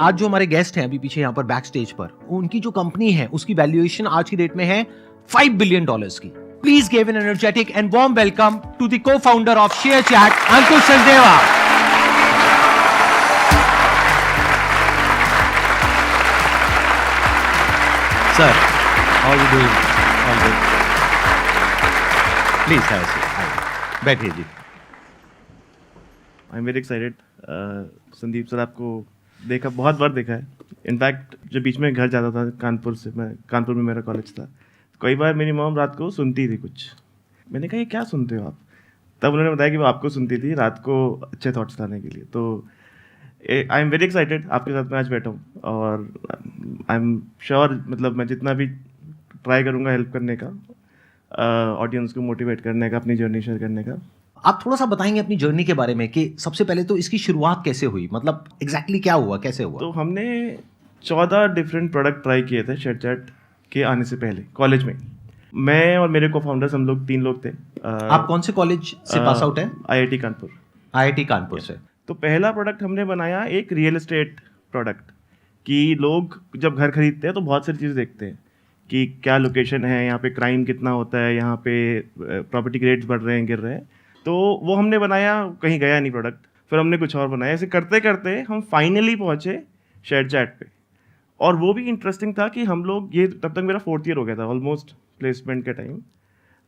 आज जो हमारे गेस्ट हैं अभी पीछे यहाँ पर बैक स्टेज पर, उनकी जो कंपनी है उसकी वैल्यूएशन आज की डेट में है $5 billion की। Please give an energetic and warm welcome to the co-founder of ShareChat, Ankush Sachdeva. Sir, how are you doing? All good. Please have a seat, बैठिए जी। I am very excited. Sandeep sir आपको देखा, बहुत बार देखा है। इनफैक्ट जब बीच में घर जाता था कानपुर से, मैं कानपुर में मेरा कॉलेज था, कई बार मेरी मॉम रात को सुनती थी कुछ। मैंने कहा ये क्या सुनते हो आप? तब उन्होंने बताया कि वो आपको सुनती थी रात को अच्छे थॉट्स लाने के लिए। तो आई एम वेरी एक्साइटेड आपके साथ मैं आज बैठा हूँ, और आई एम श्योर मतलब मैं जितना भी ट्राई करूँगा हेल्प करने का, ऑडियंस को मोटिवेट करने का, अपनी जर्नी शेयर करने का। आप थोड़ा सा बताएंगे अपनी जर्नी के बारे में कि सबसे पहले तो इसकी शुरुआत कैसे हुई, मतलब एग्जैक्टली क्या हुआ, कैसे हुआ? तो हमने 14 डिफरेंट प्रोडक्ट ट्राई किए थे शेयरचैट के आने से पहले कॉलेज में। मैं और मेरे को फाउंडर्स, हम लोग 3 लोग थे। आप कौन से कॉलेज से पास आउट हैं? IIT कानपुर। IIT कानपुर से। तो पहला प्रोडक्ट हमने बनाया एक रियल एस्टेट प्रोडक्ट, कि लोग जब घर खरीदते हैं तो बहुत सारी चीज़ देखते हैं कि क्या लोकेशन है, यहाँ पे क्राइम कितना होता है, यहाँ पे प्रॉपर्टी के रेट्स बढ़ रहे हैं, गिर रहे हैं। तो वो हमने बनाया, कहीं गया नहीं प्रोडक्ट। फिर हमने कुछ और बनाया। ऐसे करते करते हम फाइनली पहुँचे शेयरचैट पे। और वो भी इंटरेस्टिंग था कि हम लोग, ये तब तक मेरा 4th ईयर हो गया था ऑलमोस्ट प्लेसमेंट के टाइम।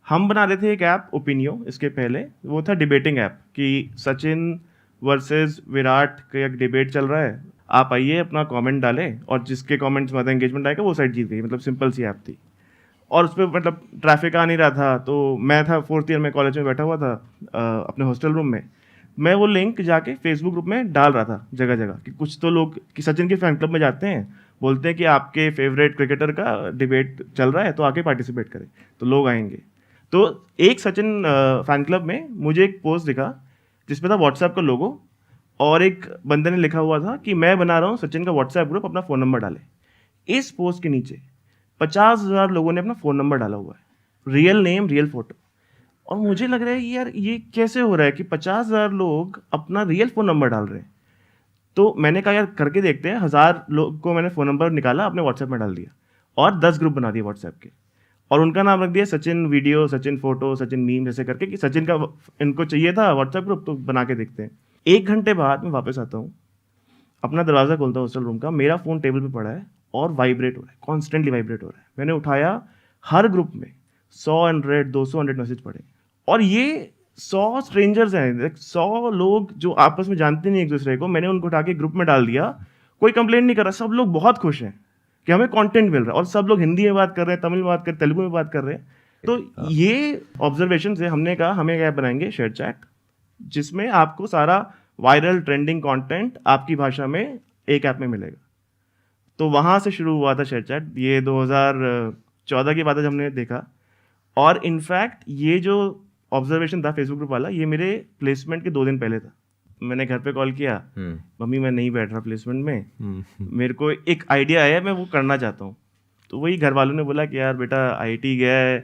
हम बना रहे थे एक ऐप ओपिनियो, इसके पहले वो था डिबेटिंग ऐप, कि सचिन वर्सेस विराट का एक डिबेट चल रहा है, आप आइए अपना कमेंट डालें और जिसके कमेंट्स में ज़्यादा एंगेजमेंट आएगा वो साइड जीत गई। मतलब सिंपल सी ऐप थी। और उस पर मतलब ट्रैफिक आ नहीं रहा था। तो मैं था 4th ईयर में, कॉलेज में बैठा हुआ था अपने हॉस्टल रूम में। मैं वो लिंक जाके फेसबुक ग्रुप में डाल रहा था जगह जगह, कि कुछ तो लोग कि सचिन के फैन क्लब में जाते हैं, बोलते हैं कि आपके फेवरेट क्रिकेटर का डिबेट चल रहा है तो आके पार्टिसिपेट करें, तो लोग आएंगे। तो एक सचिन फैन क्लब में मुझे एक पोस्ट दिखा जिसमें था व्हाट्सएप का लोगो, और एक बंदे ने लिखा हुआ था कि मैं बना रहा हूँ सचिन का व्हाट्सएप ग्रुप, अपना फ़ोन नंबर डालें। इस पोस्ट के नीचे 50,000 लोगों ने अपना फ़ोन नंबर डाला हुआ है, रियल नेम, रियल फोटो। और मुझे लग रहा है यार ये कैसे हो रहा है कि 50,000 लोग अपना रियल फ़ोन नंबर डाल रहे हैं। तो मैंने कहा यार करके देखते हैं। 1000 लोग को मैंने फ़ोन नंबर निकाला, अपने व्हाट्सएप में डाल दिया, और 10 ग्रुप बना दिए व्हाट्सएप के, और उनका नाम रख दिया Sachin video, Sachin photo, Sachin meme, जैसे करके, कि सचिन का इनको चाहिए था व्हाट्सएप ग्रुप, तो बना के देखते हैं। 1 घंटे बाद मैं वापस आता हूँ, अपना दरवाज़ा खोलता हूँ हॉस्टल रूम का, मेरा फ़ोन टेबल पे पड़ा है और वाइब्रेट हो रहा है, कॉन्स्टेंटली वाइब्रेट हो रहा है। मैंने उठाया, हर ग्रुप में 100, 200 मैसेज पड़े, और ये 100 स्ट्रेंजर्स हैं, 100 लोग जो आपस में जानते नहीं एक दूसरे को। मैंने उनको उठा के ग्रुप में डाल दिया। कोई कंप्लेंट नहीं कर रहा, सब लोग बहुत खुश हैं कि हमें कंटेंट मिल रहा है, और सब लोग हिंदी में बात कर रहे हैं, तमिल में बात कर रहे हैं, तेलुगु में बात कर रहे हैं। तो ये ऑब्जर्वेशन से हमने कहा हमें क्या बनाएंगे शेयरचैट, जिसमें आपको सारा वायरल ट्रेंडिंग कंटेंट आपकी भाषा में एक ऐप में मिलेगा। तो वहाँ से शुरू हुआ था शेयरचैट। ये 2014 की बात है, हमने देखा। और इनफैक्ट ये जो ऑब्जर्वेशन था फेसबुक ग्रुप वाला, ये मेरे प्लेसमेंट के 2 दिन पहले था। मैंने घर पे कॉल किया, मम्मी मैं नहीं बैठ रहा प्लेसमेंट में, मेरे को एक आइडिया आया, मैं वो करना चाहता हूँ। तो वही घर वालों ने बोला कि यार बेटा IIT गया है,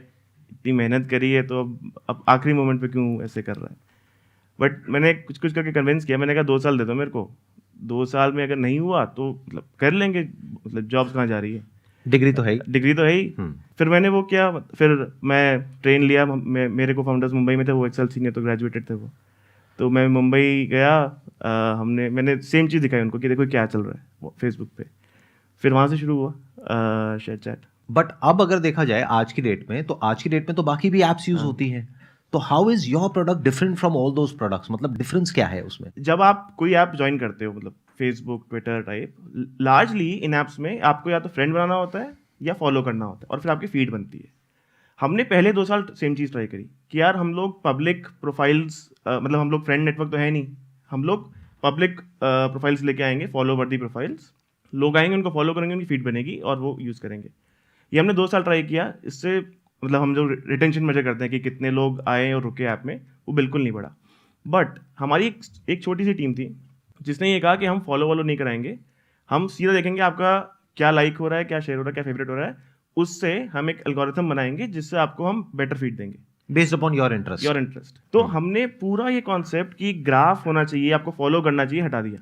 इतनी मेहनत करी है, तो अब आखिरी मोमेंट पे क्यों ऐसे कर रहा है। बट मैंने कुछ कुछ करके कन्विंस किया। मैंने कहा 2 साल दे दो मेरे को, 2 साल में अगर नहीं हुआ तो मतलब कर लेंगे, मतलब जॉब्स कहाँ जा रही है, डिग्री तो है ही। डिग्री तो है ही। फिर मैंने वो किया, फिर मैं ट्रेन लिया। मेरे को फाउंडर्स मुंबई में थे, वो एक्सेल सीनियर तो ग्रेजुएटेड थे वो। तो मैं मुंबई गया, मैंने सेम चीज़ दिखाई उनको कि देखो क्या चल रहा है फेसबुक पे। फिर वहाँ से शुरू हुआ शेयरचैट। बट अब अगर देखा जाए आज की डेट में, तो आज की डेट में तो बाकी भी एप्स यूज होती हैं, तो how is your product different from all those products? मतलब डिफरेंस क्या है उसमें? जब आप कोई ऐप ज्वाइन करते हो, मतलब फेसबुक, ट्विटर टाइप, लार्जली इन ऐप्स में आपको या तो फ्रेंड बनाना होता है या फॉलो करना होता है, और फिर आपकी फीड बनती है। हमने पहले 2 साल सेम चीज़ ट्राई करी कि यार हम लोग पब्लिक प्रोफाइल्स, मतलब हम लोग फ्रेंड नेटवर्क तो है नहीं, हम लोग पब्लिक प्रोफाइल्स लेके आएंगे, फॉलो वर्दी प्रोफाइल्स। लोग आएंगे, उनको फॉलो करेंगे, उनकी फीड बनेगी और वो यूज़ करेंगे। ये हमने 2 साल ट्राई किया। इससे मतलब हम जो रिटेंशन मेजर करते हैं कि कितने लोग आए और रुके ऐप में, वो बिल्कुल नहीं बढ़ा। बट हमारी एक छोटी सी टीम थी जिसने ये कहा कि हम फॉलो नहीं कराएंगे, हम सीधा देखेंगे आपका क्या लाइक हो रहा है, क्या शेयर हो रहा है, क्या फेवरेट हो रहा है, उससे हम एक एल्गोरिथम बनाएंगे जिससे आपको हम बेटर फीड देंगे बेस्ड अपॉन योर इंटरेस्ट। तो हमने पूरा ये कॉन्सेप्ट कि ग्राफ होना चाहिए, आपको फॉलो करना चाहिए, हटा दिया।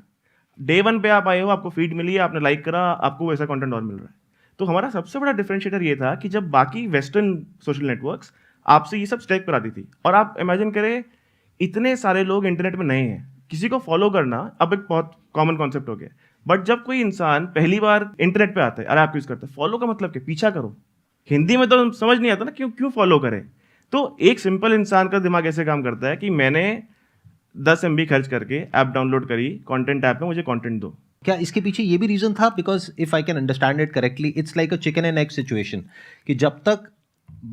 डे वन पे आप आए हो, आपको फीड मिली है, आपने लाइक करा, आपको वैसा कंटेंट और मिल रहा है। तो हमारा सबसे बड़ा डिफरेंशिएटर ये था कि जब बाकी वेस्टर्न सोशल नेटवर्क्स आपसे ये सब स्टेप कराती थी, और आप इमेजिन करें इतने सारे लोग इंटरनेट में नए हैं, किसी को फॉलो करना अब एक बहुत कॉमन कॉन्सेप्ट हो गया। बट जब कोई इंसान पहली बार इंटरनेट पे आता है, अरे आप यूज करते हैं, फॉलो का मतलब क्या, पीछा करो। हिंदी में तो समझ नहीं आता ना, क्यों क्यों फॉलो करें। तो एक सिंपल इंसान का दिमाग ऐसे काम करता है कि मैंने 10 MB खर्च करके ऐप डाउनलोड करी, कंटेंट ऐप में मुझे कंटेंट दो। क्या इसके पीछे ये भी रीजन था? Because if I can understand it correctly, it's like a chicken and egg situation, कि जब तक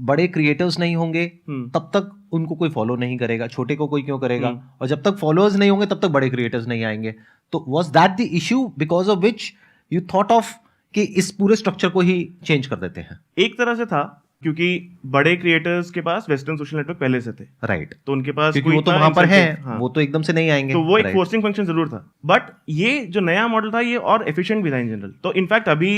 बड़े क्रिएटर्स नहीं होंगे तब तक उनको कोई फॉलो नहीं करेगा, छोटे को कोई क्यों करेगा, और जब तक फॉलोअर्स नहीं होंगे तब तक बड़े क्रिएटर्स नहीं आएंगे। तो was that the issue because of which you thought of कि इस पूरे स्ट्रक्चर को ही चेंज कर देते हैं? एक तरह से था, क्योंकि बड़े क्रिएटर्स के पास वेस्टर्न सोशल नेटवर्क पहले से थे, राइट, तो उनके पास क्योंकि कोई वो तो इतना वहां पर है, incentive- हाँ। वो तो एकदम से नहीं आएंगे, तो वो एक right. फोर्सिंग फंक्शन जरूर था। बट ये जो नया मॉडल था ये और एफिशिएंट भी था इन जनरल। तो इनफैक्ट अभी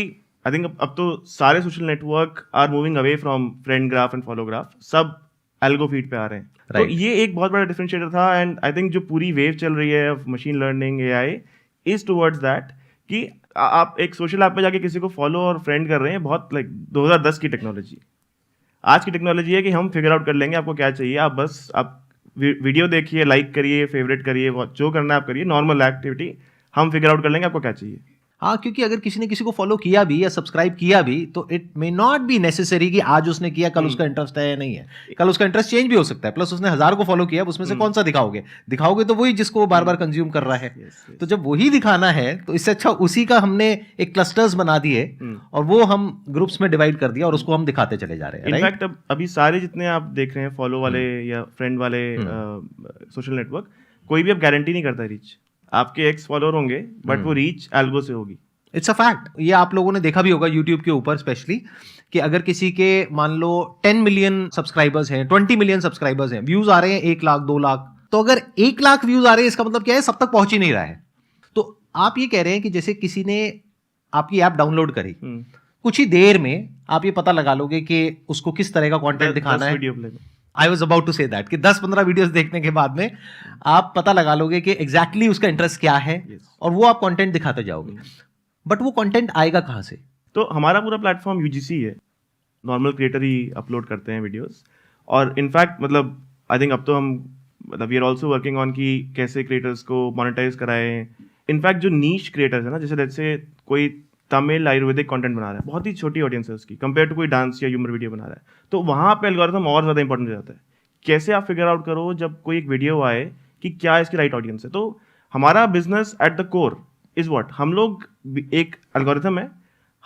आई थिंक अब तो सारे social network are moving away from friend graph and follow graph, सब एल्गो फीड पे आ रहे हैं। तो Right. ये एक बहुत बड़ा डिफरेंशिएटर था। एंड आई थिंक जो पूरी वेव चल रही है of machine learning, AI is towards that, कि आप एक सोशल ऐप पे जाके किसी को फॉलो और फ्रेंड कर रहे हैं, बहुत लाइक 2010 की टेक्नोलॉजी। आज की टेक्नोलॉजी है कि हम फिगर आउट कर लेंगे आपको क्या चाहिए, आप बस आप वीडियो देखिए, लाइक करिए, फेवरेट करिए, जो करना है आप करिए, नॉर्मल एक्टिविटी, हम फिगर आउट कर लेंगे आपको क्या चाहिए। हाँ, क्योंकि अगर किसी ने किसी को फॉलो किया भी या सब्सक्राइब किया भी, तो it may not be necessary कि आज उसने किया कल उसका इंटरेस्ट है या नहीं है, कल उसका इंटरेस्ट चेंज भी हो सकता है। प्लस उसने 1000 को फॉलो किया, उसमें से कौन सा दिखाओगे तो वही जिसको वो बार बार कंज्यूम कर रहा है। तो जब वही दिखाना है तो इससे अच्छा उसी का हमने एक क्लस्टर्स बना दिए और वो हम ग्रुप्स में डिवाइड कर दिया और उसको हम दिखाते चले जा रहे हैं। इनफैक्ट अब अभी सारे जितने आप देख रहे हैं फॉलो वाले या फ्रेंड वाले सोशल नेटवर्क, कोई भी अब गारंटी नहीं करता रीच। आपके एक्स फॉलोअर होंगे बट वो रीच एल्गो से होगी। It's a fact. ये आप लोगों ने देखा भी होगा यूट्यूब के ऊपर स्पेशली, कि अगर किसी के मान लो 10 मिलियन सब्सक्राइबर्स हैं, 20 मिलियन सब्सक्राइबर्स हैं, व्यूज आ रहे हैं 1 लाख 2 लाख, तो अगर 1 लाख व्यूज आ रहे हैं इसका मतलब क्या है, सब तक पहुंच ही नहीं रहा है। तो आप ये कह रहे हैं कि जैसे किसी ने आपकी ऐप डाउनलोड करी, कुछ ही देर में आप ये पता लगा लोगे कि उसको किस तरह का कंटेंट दिखाना है। Video play I was about to say that कि 10-15 वीडियोस देखने के बाद में आप पता लगा लोगे कि एग्जैक्टली उसका इंटरेस्ट क्या है, और वो आप कंटेंट दिखाते जाओगे। बट वो कंटेंट आएगा कहाँ से? तो हमारा पूरा प्लेटफॉर्म यूजीसी है, नॉर्मल क्रिएटर ही अपलोड करते हैं वीडियोस। और इनफैक्ट मतलब आई थिंक अब तो हम मतलब we are also working on कि कैसे क्रिएटर्स को मोनेटाइज कराएं। इनफैक्ट जो नीश क्रिएटर्स है ना, जैसे कोई तमिल आयुर्वेदिक कंटेंट बना रहा है, बहुत ही छोटी ऑडियंस है उसकी, कंपेयर टू कोई डांस या ह्यूमर वीडियो बना रहा है, तो वहाँ पे एल्गोरिथम और ज़्यादा इंपॉर्टेंट हो जाता है। कैसे आप फिगर आउट करो जब कोई एक वीडियो आए कि क्या इसकी राइट ऑडियंस है। तो हमारा business at the core is what, हम लोग एक एल्गोरिथम है,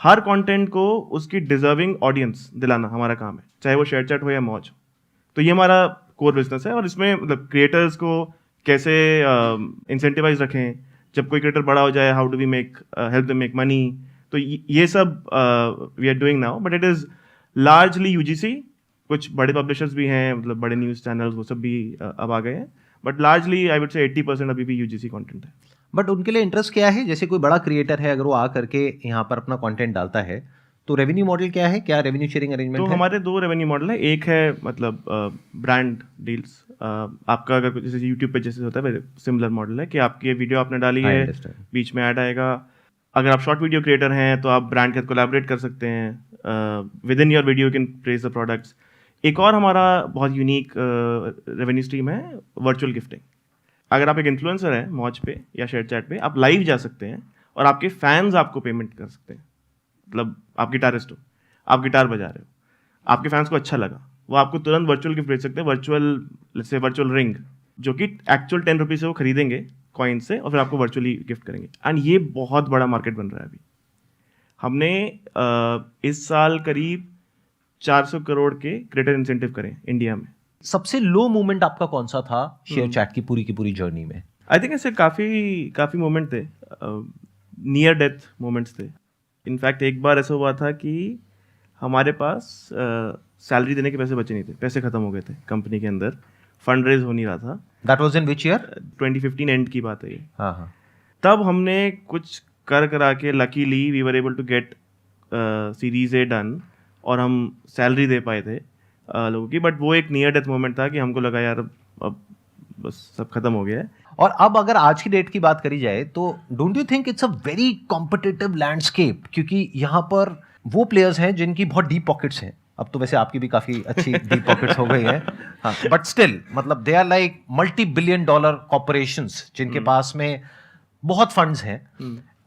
हर कंटेंट को उसकी डिजर्विंग ऑडियंस दिलाना हमारा काम है, चाहे वो शेयर चैट हो या मौज हो। तो ये हमारा कोर बिजनेस है। और इसमें मतलब क्रिएटर्स को कैसे इंसेंटिवाइज रखें, जब कोई क्रिएटर बड़ा हो जाए, how do we make help them make money, तो ये सब we are doing now. But it is largely UGC, कुछ बड़े पब्लिशर्स भी हैं, मतलब बड़े न्यूज़ चैनल्स वो सब भी अब आ गए हैं, but largely I would say 80% अभी भी यूजीसी कंटेंट है। बट उनके लिए इंटरेस्ट क्या है? जैसे कोई बड़ा क्रिएटर है, अगर वो आ करके यहाँ पर अपना कंटेंट डालता है, तो रेवेन्यू मॉडल क्या है? क्या रेवेन्यू शेयरिंग अरेंजमेंट तो है? हमारे 2 रेवेन्यू मॉडल है। एक है मतलब ब्रांड डील्स, आपका अगर जैसे यूट्यूब पे जैसे होता है सिमिलर मॉडल है कि आपकी वीडियो आपने डाली है, बीच में ऐड आएगा। अगर आप शॉर्ट वीडियो क्रिएटर हैं तो आप ब्रांड के साथ कोलैबोरेट कर सकते हैं, with in your video you can praise the products. एक और हमारा बहुत यूनिक रेवेन्यू स्ट्रीम है वर्चुअल गिफ्टिंग। अगर आप एक इन्फ्लुएंसर हैं मौज पे या शेयर चैट पे, आप लाइव जा सकते हैं और आपके फैंस आपको पेमेंट कर सकते हैं। मतलब आप गिटारिस्ट हो, आप गिटार बजा रहे हो, आपके फैंस को अच्छा लगा, वो आपको तुरंत वर्चुअल गिफ्ट भेज सकते हैं, वर्चुअल रिंग, जो कि एक्चुअल 10 रुपीज़ से वो खरीदेंगे कॉइन से और फिर आपको वर्चुअली गिफ्ट करेंगे। एंड ये बहुत बड़ा मार्केट बन रहा है अभी। हमने इस साल करीब 400 करोड़ के क्रिएटर इंसेंटिव करें इंडिया में। सबसे लो मोमेंट आपका कौन सा था शेयर चैट की पूरी जर्नी में? आई थिंक ऐसे काफ़ी मोमेंट थे, नियर डेथ मोमेंट्स थे। इनफैक्ट एक बार ऐसा हुआ था कि हमारे पास सैलरी देने के पैसे बचे नहीं थे, पैसे खत्म हो गए थे कंपनी के अंदर, फंड रेज हो नहीं रहा था। That was in which year? 2015 and की बात है ये। हाँ। तब हमने कुछ करा के luckily we were able to get series A done और हम सैलरी दे पाए थे लोगों की। बट वो एक नियर डेथ मोमेंट था कि हमको लगा यार अब बस सब खत्म हो गया है। और अब अगर आज की डेट की बात करी जाए तो don't you think it's a very competitive landscape, क्योंकि यहाँ पर वो प्लेयर्स हैं जिनकी बहुत डीप पॉकेट्स हैं। अब तो वैसे आपकी भी काफी अच्छी डीप पॉकेट्स हो गई हैं, हाँ, बट स्टिल मतलब they are like $multi-billion corporations जिनके पास में बहुत फंड्स हैं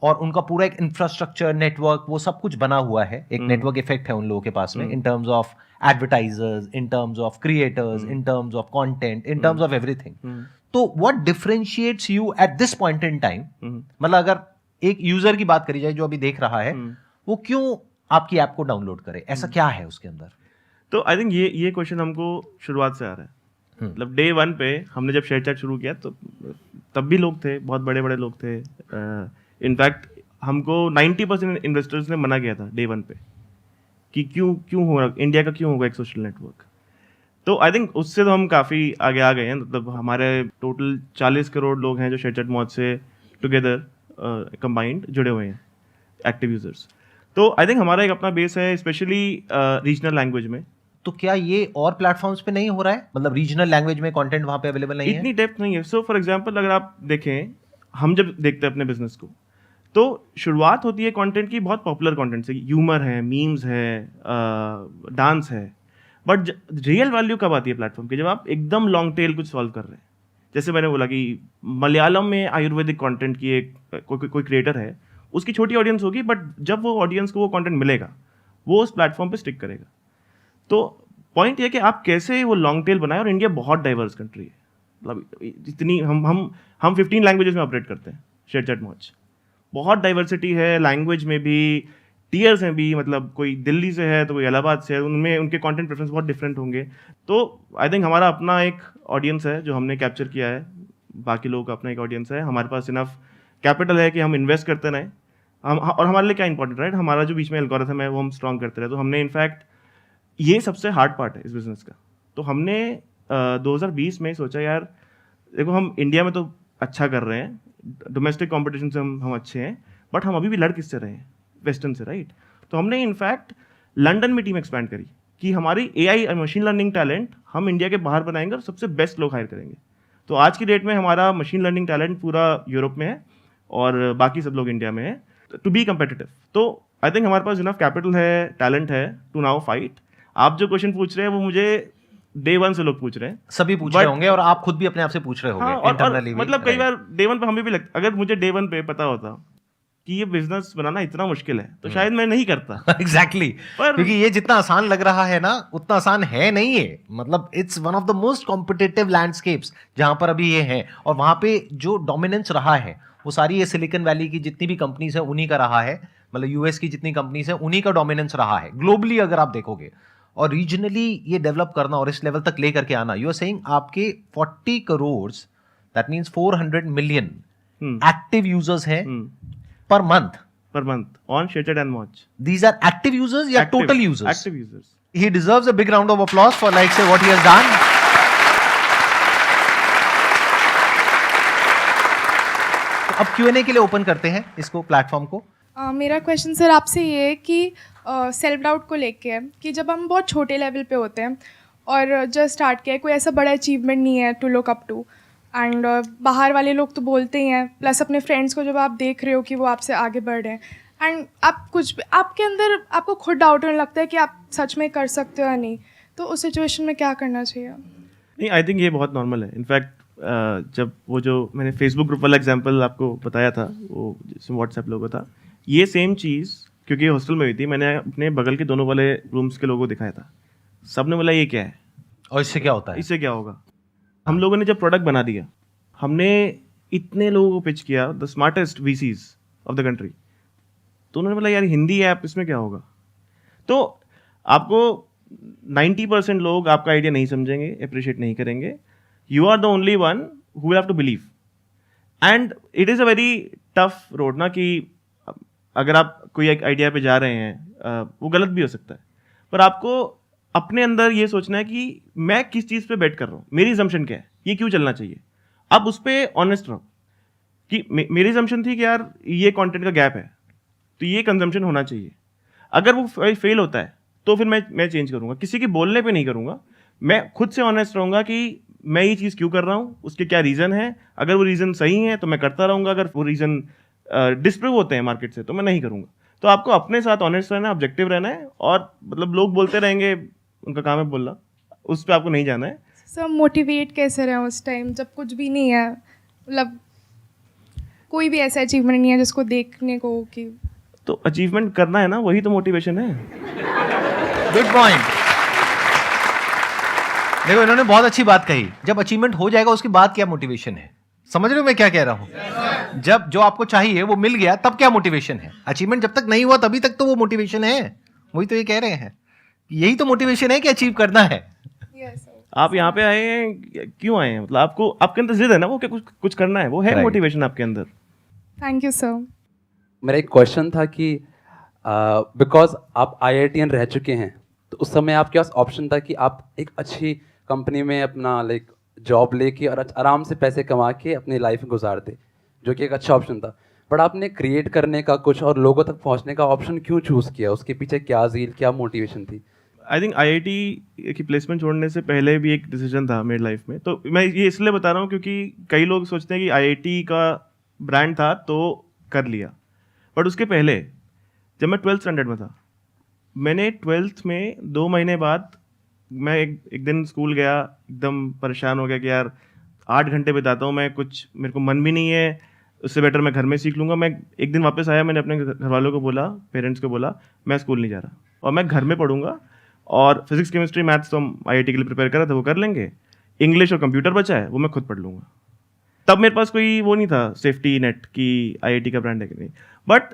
और उनका पूरा एक इंफ्रास्ट्रक्चर नेटवर्क वो सब कुछ बना हुआ है। एक नेटवर्क इफेक्ट है उन लोगों के पास में in terms of advertisers, in terms of creators, in terms of content, in terms of everything. तो what differentiates you at this point in time, मतलब अगर एक यूजर की बात करी जाए जो अभी देख रहा है, वो क्यों आपकी ऐप को डाउनलोड करे, ऐसा क्या है उसके अंदर? तो आई थिंक ये क्वेश्चन हमको शुरुआत से आ रहा है। मतलब डे 1 पे हमने जब शेयर चैट शुरू किया तो तब भी लोग थे, बहुत बड़े बड़े लोग थे। इनफैक्ट हमको 90% इन्वेस्टर्स ने मना किया था डे 1 पे कि क्यों हो रहा, इंडिया का क्यों होगा एक सोशल नेटवर्क। तो आई थिंक उससे तो हम काफ़ी आगे आ गए हैं। मतलब हमारे टोटल 40 करोड़ लोग हैं जो शेयर चैट मौज से टुगेदर कंबाइंड जुड़े हुए हैं, एक्टिव यूजर्स। तो आई थिंक हमारा एक अपना बेस है, स्पेशली रीजनल लैंग्वेज में। तो क्या ये और प्लेटफॉर्म्स पे नहीं हो रहा है? मतलब रीजनल लैंग्वेज में कंटेंट वहां पे अवेलेबल नहीं है? इतनी डेप्थ नहीं है। सो फॉर एग्जांपल अगर आप देखें, हम जब देखते हैं अपने बिजनेस को तो शुरुआत होती है कंटेंट की बहुत पॉपुलर कंटेंट से, ह्यूमर है, मीम्स है, डांस है। बट रियल वैल्यू कब आती है प्लेटफॉर्म की? जब आप एकदम लॉन्ग टेल कुछ सॉल्व कर रहे हैं। जैसे मैंने बोला कि मलयालम में आयुर्वेदिक कंटेंट की एक कोई क्रिएटर है, उसकी छोटी ऑडियंस होगी, बट जब वो ऑडियंस को वो कंटेंट मिलेगा वो उस प्लेटफॉर्म पे स्टिक करेगा। तो पॉइंट ये कि आप कैसे वो लॉन्ग टेल बनाए। और इंडिया बहुत डाइवर्स कंट्री है, मतलब इतनी हम 15 लैंग्वेजेस में ऑपरेट करते हैं शेयर चैट मौज। बहुत डाइवर्सिटी है, लैंग्वेज में भी, टीयर्स में भी। मतलब कोई दिल्ली से है तो कोई इलाहाबाद से है, उनमें उनके कंटेंट प्रेफरेंस बहुत डिफरेंट होंगे। तो आई थिंक हमारा अपना एक ऑडियंस है जो हमने कैप्चर किया है, बाकी लोगों का अपना एक ऑडियंस है। हमारे पास इनफ कैपिटल है कि हम इन्वेस्ट करते रहें। और हमारे लिए क्या इंपॉर्टेंट, राइट, हमारा जो बीच में एल्गोरिथम है वो हम स्ट्रॉन्ग करते रहे। तो हमने इनफैक्ट ये सबसे हार्ड पार्ट है इस बिजनेस का। तो हमने 2020 में सोचा यार देखो, हम इंडिया में तो अच्छा कर रहे हैं, डोमेस्टिक कंपटीशन से हम अच्छे हैं, बट हम अभी भी लड़ किससे रहे हैं? वेस्टर्न से, राइट। तो हमने इनफैक्ट लंदन में टीम एक्सपैंड करी कि हमारी AI मशीन लर्निंग टैलेंट हम इंडिया के बाहर बनाएंगे और सबसे बेस्ट लोग हायर करेंगे। तो आज की डेट में हमारा मशीन लर्निंग टैलेंट पूरा यूरोप में है और बाकी सब लोग इंडिया में है टू बी कम्पिटिटिव। तो आई थिंक हमारे पास इनफ कैपिटल है, टैलेंट है टू नाउ फाइट। आप जो क्वेश्चन पूछ रहे हैं वो मुझे डे 1 से लोग पूछ रहे हैं, सभी पूछ रहे होंगे और आप खुद भी अपने आप से पूछ रहे होंगे। हाँ, और मतलब कई बार डे 1 पे हमें भी लगता, अगर मुझे डे 1 पे पता होता कि ये बिजनेस बनाना इतना मुश्किल है तो शायद मैं नहीं करता। एग्जैक्टली क्योंकि ये जितना आसान लग रहा है ना उतना आसान है नहीं है। मतलब it's one of the most competitive landscapes जहां पर अभी ये है, और वहां पे जो डोमिनेंस रहा है वो सारी ये सिलिकॉन वैली की जितनी भी कंपनीज है उन्हीं का रहा है। मतलब यूएस की जितनी कंपनीज है उन्हीं का डोमिनेंस रहा है ग्लोबली अगर आप देखोगे। और रीजनली ये डेवलप करना और इस लेवल तक लेकर के आना, यू आर सेइंग आपके 40 crore, that means 400 million active users हैं per month on ShareChat and Moj. These are active users या total users? Active users. He deserves a big round of applause for like say what he has done. तो अब Q&A के लिए open करते हैं इसको, platform को। मेरा क्वेश्चन सर आपसे ये है कि सेल्फ डाउट को लेके है कि जब हम बहुत छोटे लेवल पे होते हैं और जस्ट स्टार्ट किया, कोई ऐसा बड़ा अचीवमेंट नहीं है to look up to, and बाहर वाले लोग तो बोलते ही हैं, प्लस अपने फ्रेंड्स को जब आप देख रहे हो कि वो आपसे आगे बढ़ रहे हैं, एंड आप कुछ आपके अंदर आपको खुद डाउट होने लगता है कि आप सच में कर सकते हो या नहीं, तो उस सिचुएशन में क्या करना चाहिए? नहीं, आई थिंक ये बहुत नॉर्मल है। इनफैक्ट जब वो जो मैंने फेसबुक ग्रुप वाला एग्जांपल आपको बताया था, वो जिसमें व्हाट्सएप लोगो था, ये सेम चीज़ क्योंकि हॉस्टल में हुई थी, मैंने अपने बगल के दोनों वाले रूम्स के लोगों को दिखाया था। सब ने बोला ये क्या है और इससे क्या होता है, इससे क्या होगा। हम लोगों ने जब प्रोडक्ट बना दिया, हमने इतने लोगों को पिच किया, the smartest VCs of the country, तो उन्होंने बोला यार हिंदी ऐप, इसमें क्या होगा। तो आपको 90% लोग आपका आइडिया नहीं समझेंगे, अप्रिशिएट नहीं करेंगे। You are the only one who will have to believe, and it is a very tough road ना, कि अगर आप कोई एक आइडिया पे जा रहे हैं, वो गलत भी हो सकता है, पर आपको अपने अंदर ये सोचना है कि मैं किस चीज़ पे बेट कर रहा हूँ, मेरी assumption क्या है, ये क्यों चलना चाहिए। अब उस पर ऑनेस्ट रहो कि मेरी assumption थी कि यार ये कंटेंट का गैप है तो ये कंजम्पशन होना चाहिए। अगर वो फेल होता है तो फिर मैं चेंज करूँगा, किसी के बोलने पे नहीं करूँगा। मैं खुद से ऑनेस्ट रहूँगा कि मैं ये चीज़ क्यों कर रहा हूँ, उसके क्या रीज़न है। अगर वो रीज़न सही है तो मैं करता रहूँगा, अगर वो रीज़न डिस्प्रूव होते हैं मार्केट से तो मैं नहीं करूँगा। तो आपको अपने साथ ऑनेस्ट रहना है, ऑब्जेक्टिव रहना है, और मतलब लोग बोलते रहेंगे, उनका काम है बोलना, उस पर आपको नहीं जाना है। सर मोटिवेट कैसे रहें उस टाइम जब कुछ भी नहीं है, मतलब कोई भी ऐसा अचीवमेंट नहीं है जिसको देखने को कि तो अचीवमेंट करना है ना, वही तो मोटिवेशन है। Good point. देखो इन्होंने बहुत अच्छी बात कही, जब अचीवमेंट हो जाएगा उसके बाद क्या मोटिवेशन है। समझ रहे हो मैं क्या कह रहा हूं? जब जो आपको चाहिए वो मिल गया तब क्या मोटिवेशन है। अचीवमेंट जब तक नहीं हुआ तभी तक तो वो मोटिवेशन है। वही तो ये कह रहे हैं, यही तो मोटिवेशन है कि अचीव करना है। यस आप यहाँ पे आए हैं, क्यों आए हैं? मतलब आपको, आपके अंदर जिद है ना, वो कि कुछ करना है, वो है Right. मोटिवेशन आपके अंदर। Thank you sir. मेरा एक क्वेश्चन था कि बिकॉज आप IITian रह चुके हैं, तो उस समय आपके पास ऑप्शन था कि आप एक अच्छी कंपनी में अपना लाइक जॉब लेके और आराम से पैसे कमा के अपनी लाइफ गुजारते, जो कि एक अच्छा ऑप्शन था। बट आपने क्रिएट करने का कुछ और लोगों तक पहुंचने का ऑप्शन क्यों चूज़ किया? उसके पीछे क्या ज़ील, क्या मोटिवेशन थी? आई थिंक IIT की प्लेसमेंट छोड़ने से पहले भी एक डिसीजन था मेरी लाइफ में। तो मैं ये इसलिए बता रहा हूँ क्योंकि कई लोग सोचते हैं कि IIT का ब्रांड था तो कर लिया, बट उसके पहले जब मैं 12th स्टैंडर्ड में था, मैंने 12th में 2 महीने बाद मैं एक दिन स्कूल गया, एकदम परेशान हो गया कि यार 8 घंटे बिताता हूँ मैं, कुछ मेरे को मन भी नहीं है, उससे बेटर मैं घर में सीख लूँगा। मैं एक दिन वापस आया, मैंने अपने घर वालों को बोला, पेरेंट्स को बोला, मैं स्कूल नहीं जा रहा और मैं घर में पढ़ूंगा, और फिजिक्स केमिस्ट्री मैथ्स तो हम IIT के लिए प्रिपेयर कर रहे थे, वो कर लेंगे, इंग्लिश और कंप्यूटर बचा है वो मैं खुद पढ़ लूँगा। तब मेरे पास कोई वो नहीं था सेफ्टी नेट कि IIT का ब्रांड है कि नहीं, बट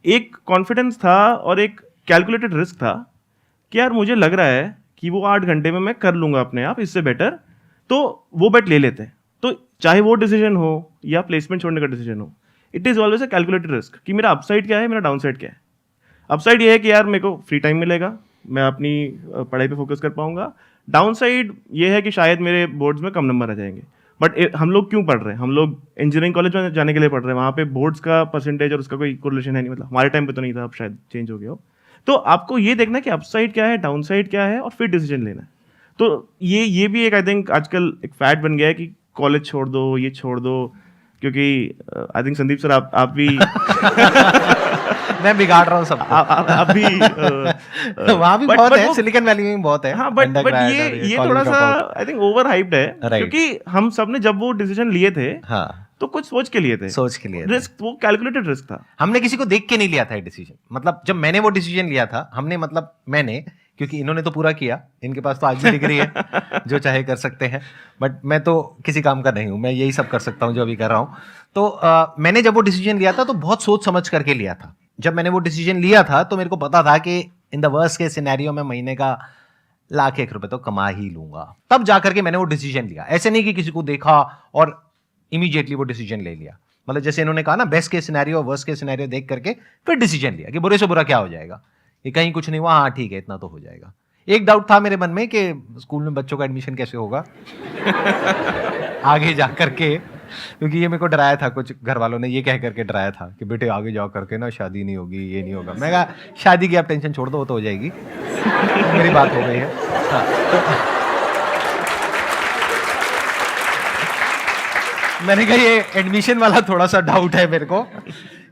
एक कॉन्फिडेंस था और एक कैलकुलेटेड रिस्क था कि यार मुझे लग रहा है कि वो 8 घंटे में मैं कर लूँगा अपने आप, इससे बेटर तो वो बेट ले लेते हैं। तो चाहे वो डिसीजन हो या प्लेसमेंट छोड़ने का डिसीजन हो, it is always a calculated risk कि मेरा अपसाइड क्या है, मेरा डाउन साइड क्या है। अपसाइड ये है कि यार मेरे को फ्री टाइम मिलेगा, मैं अपनी पढ़ाई पे फोकस कर पाऊंगा। डाउन साइड ये है कि शायद मेरे बोर्ड्स में कम नंबर आ जाएंगे। बट हम लोग क्यों पढ़ रहे हैं? हम लोग इंजीनियरिंग कॉलेज में जाने के लिए पढ़ रहे हैं, वहाँ पे बोर्ड्स का परसेंटेज और उसका कोई कोरिलेशन है नहीं। मतलब हमारे टाइम पे तो नहीं था, अब शायद चेंज हो गया हो। तो आपको ये देखना है कि अपसाइड क्या है, डाउन साइड क्या है, और फिर डिसीजन लेना है। तो ये भी एक आई थिंक आजकल एक फैट बन गया है कि कॉलेज छोड़ दो, ये छोड़ दो, क्योंकि आई थिंक संदीप सर आप भी मैं बिगाड़ रहा हूँ सबको। आप भी वहाँ भी बहुत है, सिलिकॉन वैली में भी बहुत है। हाँ, बट ये थोड़ा सा आई थिंक ओवर हाइप्ड है, क्योंकि हम सब ने जब वो डिसीजन लिए थे, हाँ, तो कुछ सोच के लिए थे, सोच के लिए रिस्क, वो कैलकुलेटेड रिस्क था। हमने किसी को देख के नहीं लिया था ये डिसीजन। मतलब जब मैंने वो डिसीजन लिया था, हमने मतलब मैंने, क्योंकि इन्होंने तो पूरा किया, इनके पास तो आज भी डिग्री है, जो चाहे कर सकते हैं, बट मैं तो किसी काम का नहीं हूँ, मैं यही सब कर सकता हूँ जो अभी कर रहा हूँ। तो मैंने जब वो डिसीजन लिया था तो बहुत सोच समझ करके लिया था। जब मैंने वो डिसीजन लिया था तो मेरे को पता था कि in the worst case scenario में महीने का ₹1,00,000 तो कमा ही लूंगा। तब जाकर के मैंने वो डिसीजन लिया। ऐसे नहीं कि किसी को देखा और इमीडिएटली वो डिसीजन ले लिया। मतलब जैसे इन्होंने कहा ना, best case scenario, worst case scenario देख करके फिर डिसीजन लिया कि बुरे से बुरा क्या हो जाएगा, ये कहीं कुछ नहीं हुआ, हाँ ठीक है इतना तो हो जाएगा। एक डाउट था मेरे मन में कि स्कूल में बच्चों का एडमिशन कैसे होगा आगे जा करके, क्योंकि ये मेरे को डराया था, कुछ घर वालों ने ये कह करके डराया था कि बेटे आगे जाओ करके ना शादी नहीं होगी, ये नहीं होगा। मैं कहा शादी की आप टेंशन छोड़ दो, वो तो हो जाएगी। मेरी बात हो गई है। हाँ, मैंने कहा ये एडमिशन वाला थोड़ा सा डाउट है मेरे को,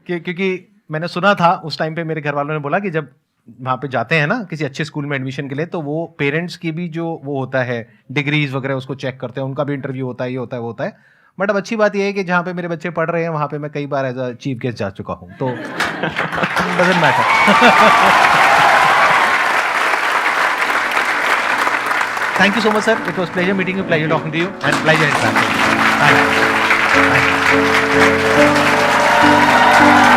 कि क्योंकि मैंने सुना था उस टाइम पे, मेरे घर वालों ने बोला कि जब वहाँ पे जाते हैं ना किसी अच्छे स्कूल में एडमिशन के लिए, तो वो पेरेंट्स की भी जो वो होता है डिग्रीज वगैरह उसको चेक करते हैं, उनका भी इंटरव्यू होता है, ये होता है वो होता है। बट अब अच्छी बात ये है कि जहाँ पे मेरे बच्चे पढ़ रहे हैं वहाँ पे मैं कई बार एज अ चीफ गेस्ट जा चुका हूँ, तो doesn't matter. Thank you so much, sir. It was pleasure meeting you, pleasure talking to you, and pleasure interacting. Thank you.